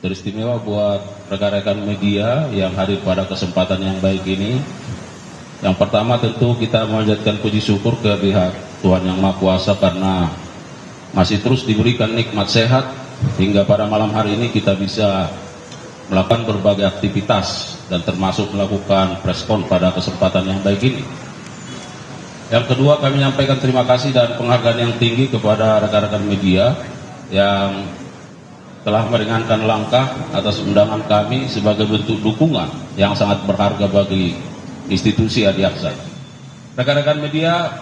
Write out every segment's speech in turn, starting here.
Teristimewa buat rekan-rekan media yang hadir pada kesempatan yang baik ini. Yang pertama tentu kita memanjatkan puji syukur ke pihak Tuhan Yang Maha Kuasa karena masih terus diberikan nikmat sehat hingga pada malam hari ini kita bisa melakukan berbagai aktivitas dan termasuk melakukan preskon pada kesempatan yang baik ini. Yang kedua, kami menyampaikan terima kasih dan penghargaan yang tinggi kepada rekan-rekan media yang telah meringankan langkah atas undangan kami sebagai bentuk dukungan yang sangat berharga bagi institusi Adiaksa. Rekan-rekan media,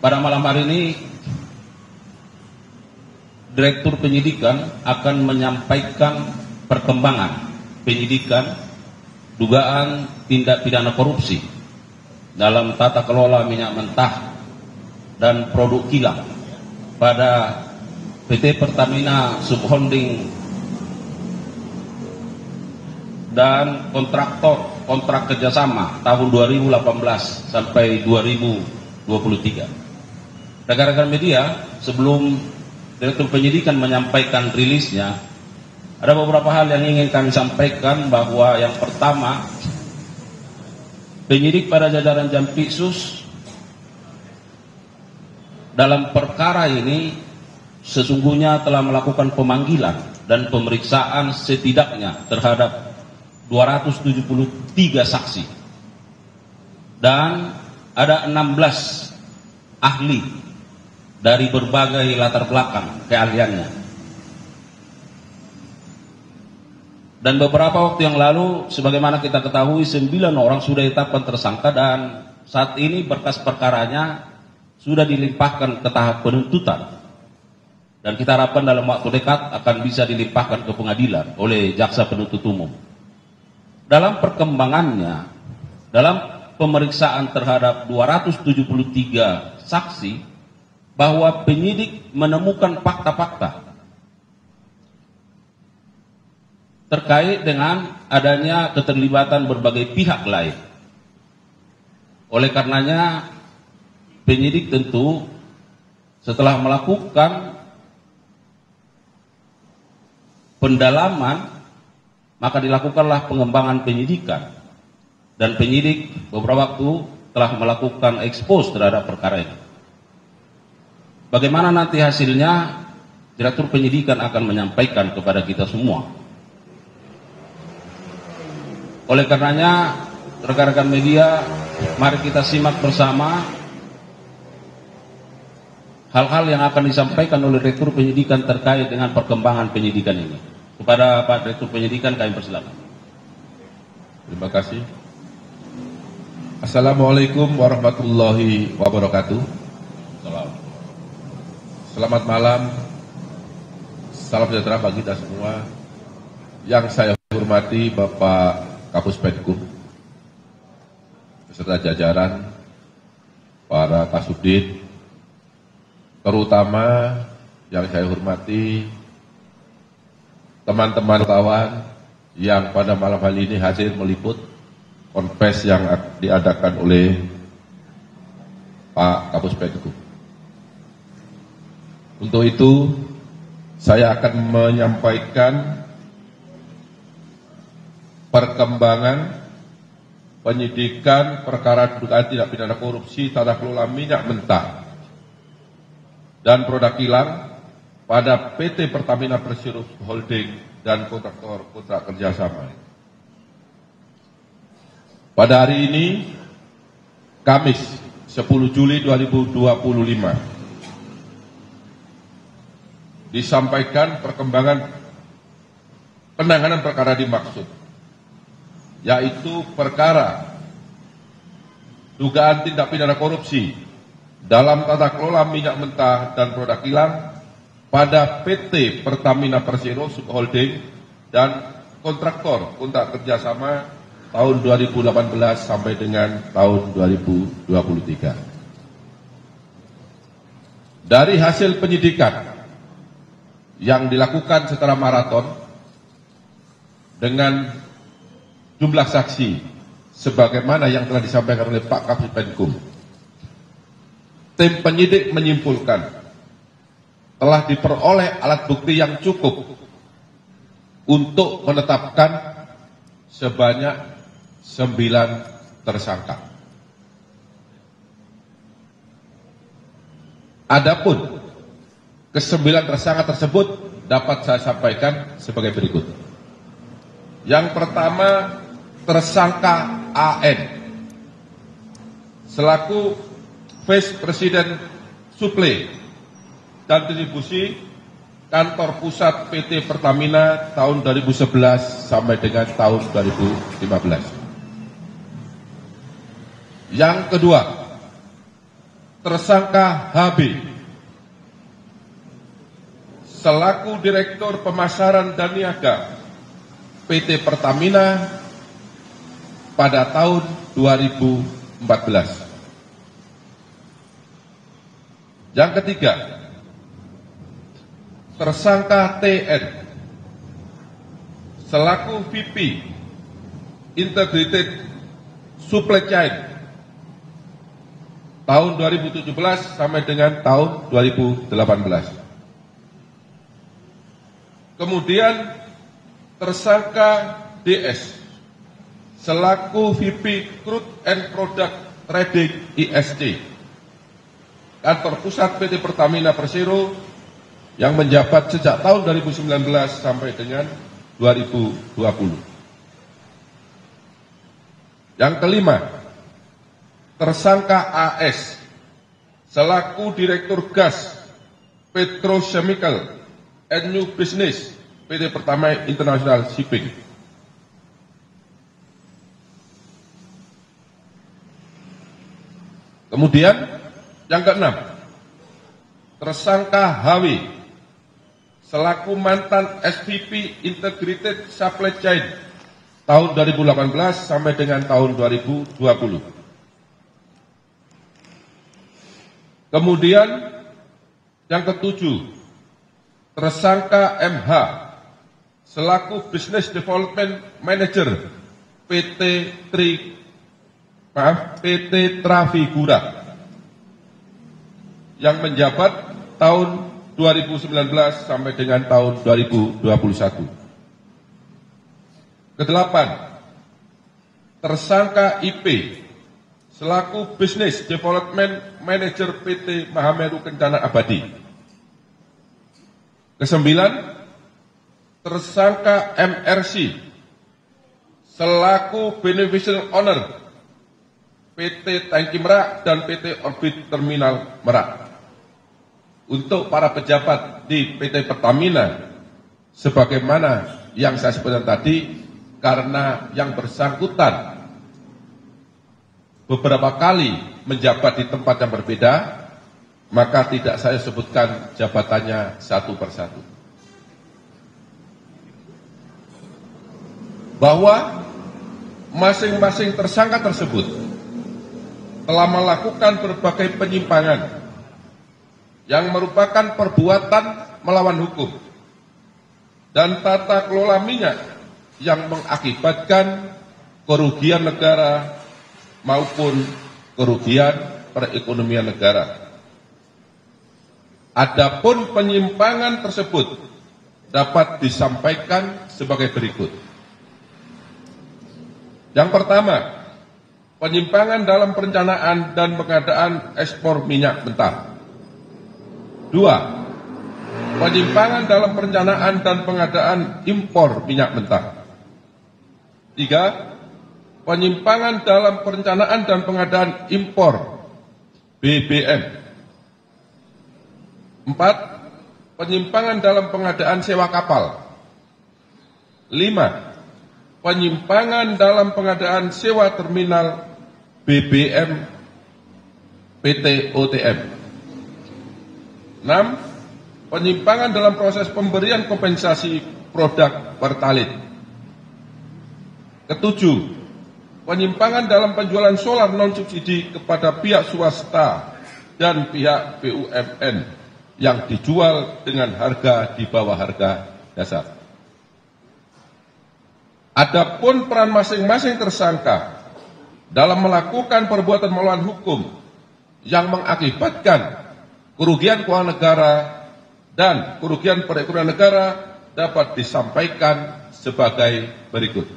pada malam hari ini Direktur Penyidikan akan menyampaikan perkembangan penyidikan dugaan tindak pidana korupsi dalam tata kelola minyak mentah dan produk kilang pada PT Pertamina Subholding dan kontrak kerjasama tahun 2018 sampai 2023. Rekan-rekan media, sebelum Direktur Penyidikan menyampaikan rilisnya, ada beberapa hal yang ingin kami sampaikan. Bahwa yang pertama, penyidik pada jajaran Jampitsus dalam perkara ini sesungguhnya telah melakukan pemanggilan dan pemeriksaan setidaknya terhadap 273 saksi dan ada 16 ahli dari berbagai latar belakang keahliannya. Dan beberapa waktu yang lalu, sebagaimana kita ketahui, 9 orang sudah ditetapkan tersangka dan saat ini berkas perkaranya sudah dilimpahkan ke tahap penuntutan. Dan kita harapkan dalam waktu dekat akan bisa dilimpahkan ke pengadilan oleh jaksa penuntut umum. Dalam perkembangannya, dalam pemeriksaan terhadap 273 saksi, bahwa penyidik menemukan fakta-fakta terkait dengan adanya keterlibatan berbagai pihak lain. Oleh karenanya, penyidik tentu setelah melakukan pendalaman, maka dilakukanlah pengembangan penyidikan. Dan penyidik beberapa waktu telah melakukan ekspos terhadap perkara ini. Bagaimana nanti hasilnya, Direktur Penyidikan akan menyampaikan kepada kita semua. Oleh karenanya, rekan-rekan media, mari kita simak bersama hal-hal yang akan disampaikan oleh Direktur Penyidikan terkait dengan perkembangan penyidikan ini. Kepada Pak Direktur Penyidikan kami persilakan. Terima kasih. Assalamualaikum warahmatullahi wabarakatuh. Selamat malam. Salam sejahtera bagi kita semua. Yang saya hormati Bapak Kapus Penkum beserta jajaran, para Kasubdit, terutama yang saya hormati teman-teman wartawan yang pada malam hari ini hadir meliput konfes yang diadakan oleh Pak Kapus Penkum. Untuk itu, saya akan menyampaikan perkembangan penyidikan perkara dugaan tindak pidana korupsi tata kelola minyak mentah dan produk kilang pada PT Pertamina Persero Holding dan kontraktor kontrak kerjasama. Pada hari ini, Kamis 10 Juli 2025, disampaikan perkembangan penanganan perkara dimaksud, yaitu perkara dugaan tindak pidana korupsi dalam tata kelola minyak mentah dan produk kilang pada PT Pertamina Persero Subholding dan kontraktor kontrak kerjasama tahun 2018 sampai dengan tahun 2023. Dari hasil penyidikan yang dilakukan secara maraton dengan jumlah saksi sebagaimana yang telah disampaikan oleh Pak Kapus Penkum, tim penyidik menyimpulkan telah diperoleh alat bukti yang cukup untuk menetapkan sebanyak 9 tersangka. Adapun ke-9 tersangka tersebut dapat saya sampaikan sebagai berikut. Yang pertama, tersangka AN selaku Vice President Suplai dan Distribusi Kantor Pusat PT Pertamina tahun 2011 sampai dengan tahun 2015. Yang kedua, tersangka HB selaku Direktur Pemasaran dan Niaga PT Pertamina pada tahun 2014. Yang ketiga, tersangka TN selaku VP Integrated Supply Chain tahun 2017 sampai dengan tahun 2018. Kemudian tersangka DS selaku VP Crude and Product Trading ISC Kantor Pusat PT Pertamina Persero yang menjabat sejak tahun 2019 sampai dengan 2020. Yang kelima, tersangka AS selaku Direktur Gas Petrochemical and New Business PT Pertamina International Shipping. Kemudian yang keenam, tersangka HW selaku mantan SVP Integrated Supply Chain tahun 2018 sampai dengan tahun 2020. Kemudian yang ketujuh, tersangka MH selaku Business Development Manager PT Trafigura yang menjabat tahun 2019 sampai dengan tahun 2021. Kedelapan, tersangka IP selaku Business Development Manager PT Mahameru Kencana Abadi. Kesembilan, tersangka MRC selaku Beneficial Owner PT Tangki Merak dan PT Orbit Terminal Merak. Untuk para pejabat di PT Pertamina, sebagaimana yang saya sebutkan tadi, karena yang bersangkutan beberapa kali menjabat di tempat yang berbeda, maka tidak saya sebutkan jabatannya satu persatu. Bahwa masing-masing tersangka tersebut telah melakukan berbagai penyimpangan yang merupakan perbuatan melawan hukum dan tata kelola minyak yang mengakibatkan kerugian negara maupun kerugian perekonomian negara. Adapun penyimpangan tersebut dapat disampaikan sebagai berikut. Yang pertama, penyimpangan dalam perencanaan dan pengadaan ekspor minyak mentah. 2. Penyimpangan dalam perencanaan dan pengadaan impor minyak mentah. 3. Penyimpangan dalam perencanaan dan pengadaan impor BBM. 4. Penyimpangan dalam pengadaan sewa kapal. 5. Penyimpangan dalam pengadaan sewa terminal BBM PT OTM. 6. Penyimpangan dalam proses pemberian kompensasi produk Pertalite. Ketujuh, penyimpangan dalam penjualan solar non-subsidi kepada pihak swasta dan pihak BUMN yang dijual dengan harga di bawah harga dasar. Adapun peran masing-masing tersangka dalam melakukan perbuatan melawan hukum yang mengakibatkan kerugian keuangan negara dan kerugian perekonomian negara dapat disampaikan sebagai berikut.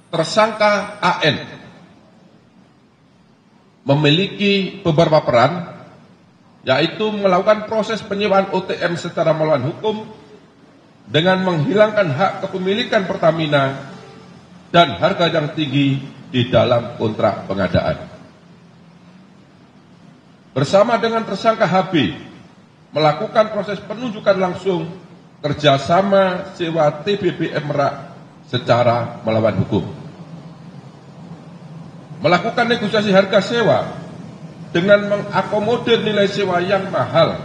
Tersangka AN memiliki beberapa peran, yaitu melakukan proses penyewaan OTM secara melawan hukum dengan menghilangkan hak kepemilikan Pertamina dan harga yang tinggi di dalam kontrak pengadaan. Bersama dengan tersangka HB melakukan proses penunjukan langsung kerjasama sewa TBB Merak secara melawan hukum. Melakukan negosiasi harga sewa dengan mengakomodir nilai sewa yang mahal,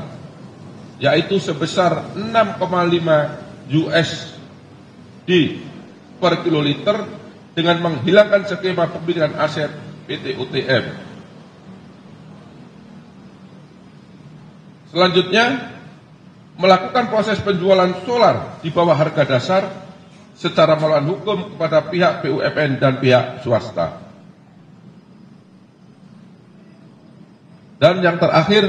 yaitu sebesar 6,5 USD per kiloliter dengan menghilangkan skema pembelian aset PT UTM. Selanjutnya, melakukan proses penjualan solar di bawah harga dasar secara melawan hukum kepada pihak BUMN dan pihak swasta. Dan yang terakhir,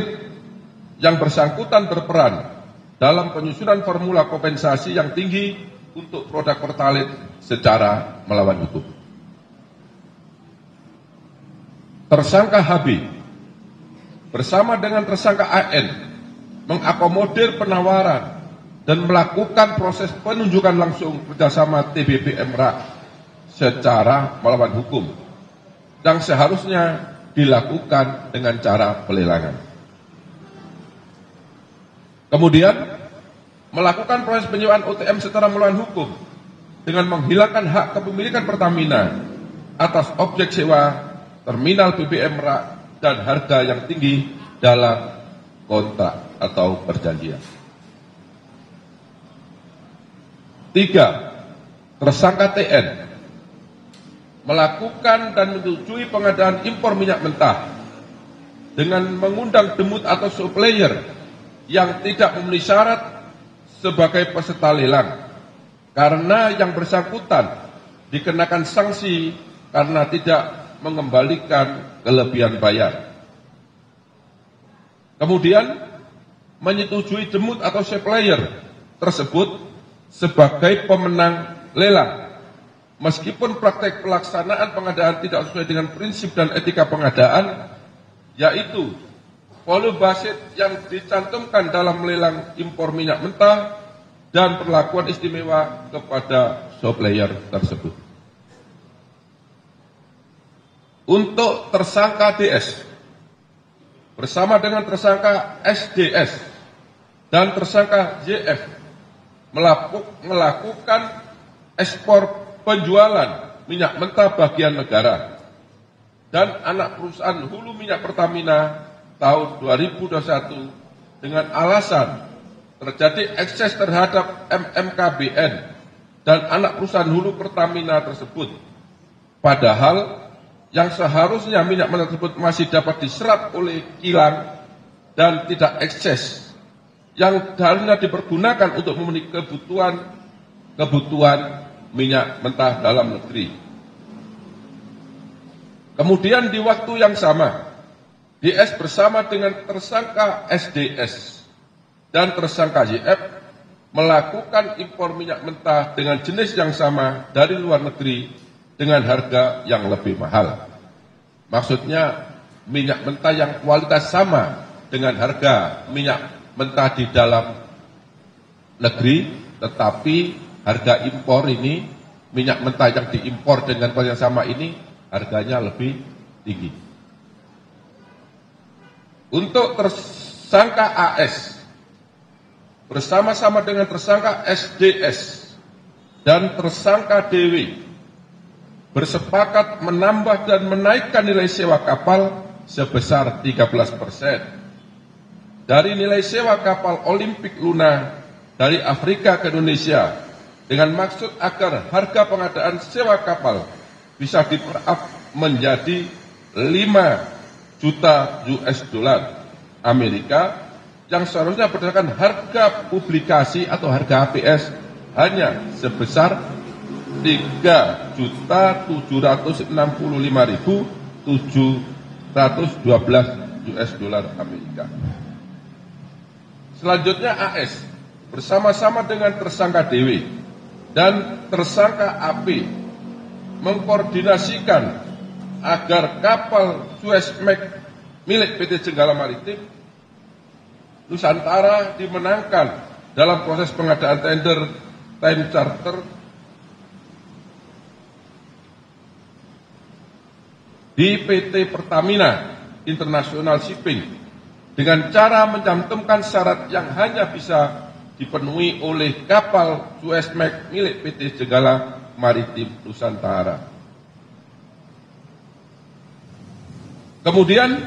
yang bersangkutan berperan dalam penyusunan formula kompensasi yang tinggi untuk produk Pertalite secara melawan hukum. Tersangka HB bersama dengan tersangka AN mengakomodir penawaran dan melakukan proses penunjukan langsung kerjasama TBB Merak secara melawan hukum yang seharusnya dilakukan dengan cara pelelangan. Kemudian melakukan proses penyewaan OTM secara melawan hukum dengan menghilangkan hak kepemilikan Pertamina atas objek sewa terminal BBM Merak dan harga yang tinggi dalam kontrak atau perjanjian. 3. Tersangka TN melakukan dan menyetujui pengadaan impor minyak mentah dengan mengundang demut atau supplier yang tidak memenuhi syarat sebagai peserta lelang, karena yang bersangkutan dikenakan sanksi karena tidak mengembalikan kelebihan bayar. Kemudian menyetujui demut atau supplier tersebut sebagai pemenang lelang, meskipun praktek pelaksanaan pengadaan tidak sesuai dengan prinsip dan etika pengadaan, yaitu volume basit yang dicantumkan dalam lelang impor minyak mentah dan perlakuan istimewa kepada supplier tersebut. Untuk tersangka DS bersama dengan tersangka SDS dan tersangka JF melakukan ekspor penjualan minyak mentah bagian negara dan anak perusahaan hulu minyak Pertamina tahun 2021 dengan alasan terjadi ekses terhadap MMKBN dan anak perusahaan hulu Pertamina tersebut, padahal yang seharusnya minyak mentah tersebut masih dapat diserap oleh kilang dan tidak ekses, yang seharusnya dipergunakan untuk memenuhi kebutuhan minyak mentah dalam negeri. Kemudian di waktu yang sama, DS bersama dengan tersangka SDS dan tersangka YF melakukan impor minyak mentah dengan jenis yang sama dari luar negeri dengan harga yang lebih mahal. Maksudnya minyak mentah yang kualitas sama dengan harga minyak mentah di dalam negeri, tetapi harga impor ini, minyak mentah yang diimpor dengan kualitas yang sama ini harganya lebih tinggi. Untuk tersangka AS bersama-sama dengan tersangka SDS dan tersangka DW bersepakat menambah dan menaikkan nilai sewa kapal sebesar 13% dari nilai sewa kapal Olimpik Luna dari Afrika ke Indonesia dengan maksud agar harga pengadaan sewa kapal bisa di-up menjadi 5 juta US$ Amerika yang seharusnya berdasarkan harga publikasi atau harga HPS hanya sebesar $3.765.712 Amerika. Selanjutnya AS bersama-sama dengan tersangka DW dan tersangka AP mengkoordinasikan agar kapal Suezmax milik PT Jenggala Maritim Nusantara dimenangkan dalam proses pengadaan tender time charter di PT Pertamina International Shipping dengan cara mencantumkan syarat yang hanya bisa dipenuhi oleh kapal Suezmax milik PT Jenggala Maritim Nusantara. Kemudian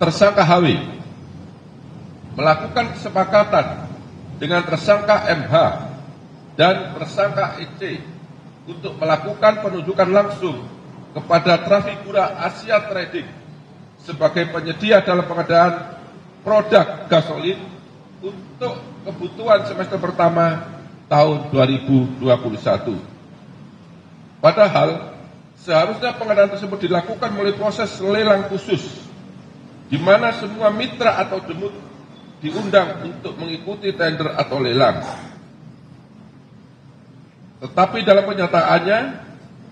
tersangka HW melakukan kesepakatan dengan tersangka MH dan tersangka EC untuk melakukan penunjukan langsung kepada Trafigura Asia Trading sebagai penyedia dalam pengadaan produk gasolin untuk kebutuhan semester pertama tahun 2021. Padahal seharusnya pengadaan tersebut dilakukan melalui proses lelang khusus, di mana semua mitra atau demut diundang untuk mengikuti tender atau lelang. Tetapi dalam kenyataannya,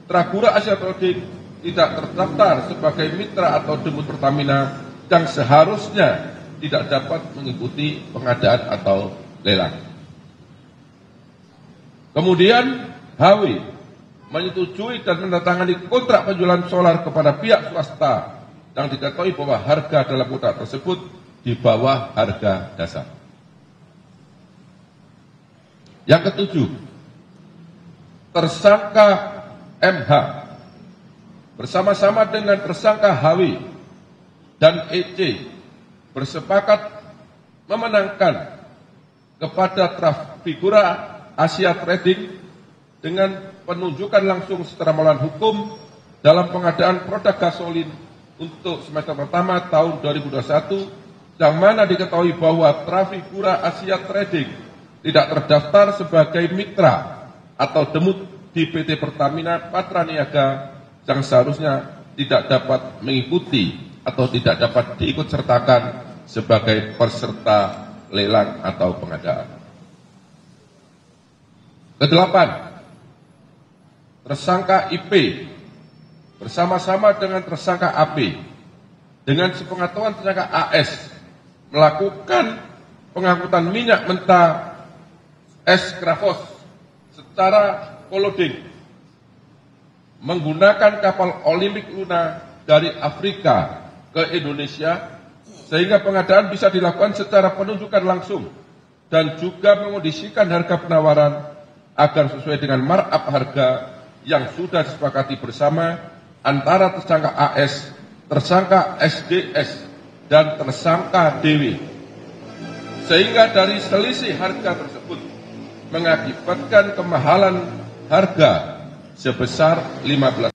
Trafigura Asia Trading tidak terdaftar sebagai mitra atau demut Pertamina yang seharusnya tidak dapat mengikuti pengadaan atau lelang. Kemudian HW menyetujui dan menandatangani kontrak penjualan solar kepada pihak swasta yang diketahui bahwa harga dalam kontrak tersebut di bawah harga dasar. Yang ketujuh, tersangka MH bersama-sama dengan tersangka HW dan EC bersepakat memenangkan kepada Trafigura Asia Trading dengan penunjukan langsung secara melawan hukum dalam pengadaan produk gasolin untuk semester pertama tahun 2021, yang mana diketahui bahwa Trafigura Asia Trading tidak terdaftar sebagai mitra atau demut di PT Pertamina Patraniaga yang seharusnya tidak dapat mengikuti atau tidak dapat diikut sertakan sebagai peserta lelang atau pengadaan. Kedelapan, tersangka IP bersama-sama dengan tersangka AP dengan sepengetahuan tersangka AS melakukan pengangkutan minyak mentah S-Krafos secara koloding menggunakan kapal Olympic Luna dari Afrika ke Indonesia, sehingga pengadaan bisa dilakukan secara penunjukan langsung dan juga mengondisikan harga penawaran agar sesuai dengan markup harga yang sudah disepakati bersama antara tersangka AS, tersangka SDS, dan tersangka DW. Sehingga dari selisih harga tersebut mengakibatkan kemahalan harga sebesar 15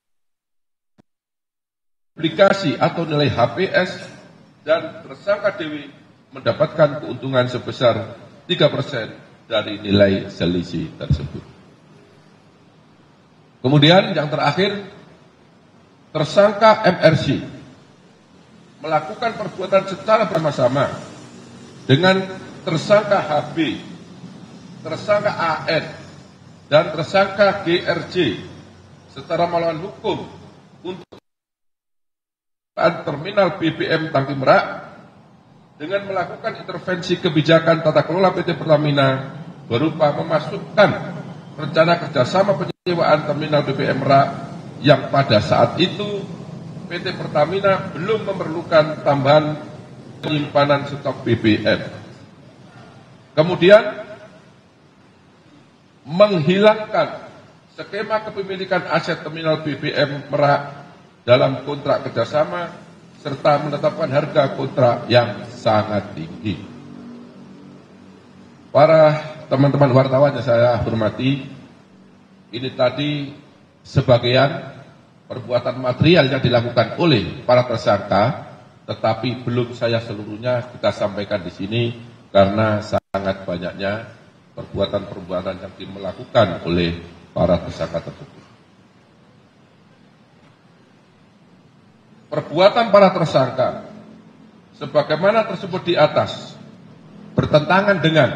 aplikasi atau nilai HPS, dan tersangka DW mendapatkan keuntungan sebesar 3% dari nilai selisih tersebut. Kemudian yang terakhir, tersangka MRC melakukan perbuatan secara bersama-sama dengan tersangka HB, tersangka AN, dan tersangka GRJ secara melawan hukum untuk terminal BBM Tangki Merak dengan melakukan intervensi kebijakan tata kelola PT Pertamina berupa memasukkan rencana kerjasama penyewaan terminal BBM Merak yang pada saat itu PT Pertamina belum memerlukan tambahan penyimpanan stok BBM. Kemudian menghilangkan skema kepemilikan aset terminal BBM Merak dalam kontrak kerjasama serta menetapkan harga kontrak yang sangat tinggi. Para teman-teman wartawan yang saya hormati, ini tadi sebagian perbuatan material yang dilakukan oleh para tersangka, tetapi belum saya seluruhnya kita sampaikan di sini karena sangat banyaknya perbuatan-perbuatan yang dilakukan oleh para tersangka tersebut. Perbuatan para tersangka sebagaimana tersebut di atas bertentangan dengan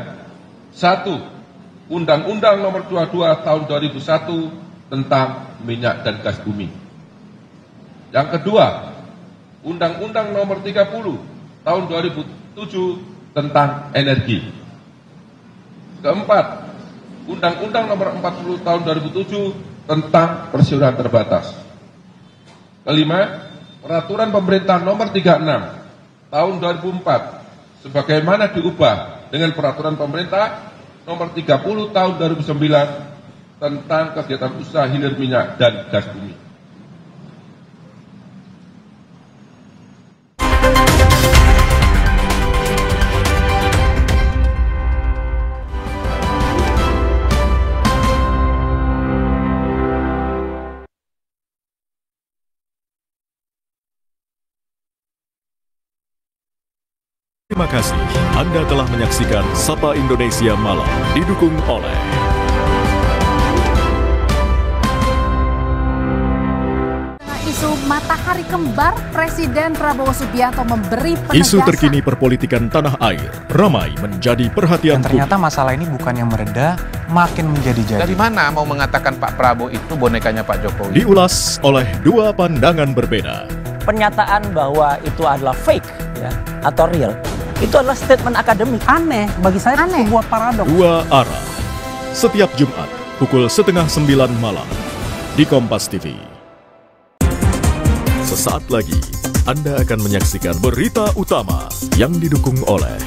1. Undang-Undang Nomor 22 Tahun 2001 tentang minyak dan gas bumi. Yang kedua, Undang-Undang Nomor 30 Tahun 2007 tentang energi. Keempat, Undang-Undang Nomor 40 Tahun 2007 tentang persiaran terbatas. Kelima, Peraturan Pemerintah Nomor 36 Tahun 2004 sebagaimana diubah dengan Peraturan Pemerintah Nomor 30 Tahun 2009 tentang kegiatan usaha hilir minyak dan gas bumi. Terima kasih Anda telah menyaksikan Sapa Indonesia Malam, didukung oleh isu matahari kembar, Presiden Prabowo Subianto memberi penegasan. Isu terkini perpolitikan tanah air ramai menjadi perhatian Dan ternyata masalah ini bukan yang mereda, makin menjadi-jadi. Dari mana mau mengatakan Pak Prabowo itu bonekanya Pak Jokowi? Diulas oleh dua pandangan berbeda. Pernyataan bahwa itu adalah fake ya, atau real, itu adalah statement akademik. Aneh, bagi saya sebuah paradoks. Dua arah. Setiap Jumat pukul 8:30 malam di Kompas TV. Sesaat lagi Anda akan menyaksikan berita utama yang didukung oleh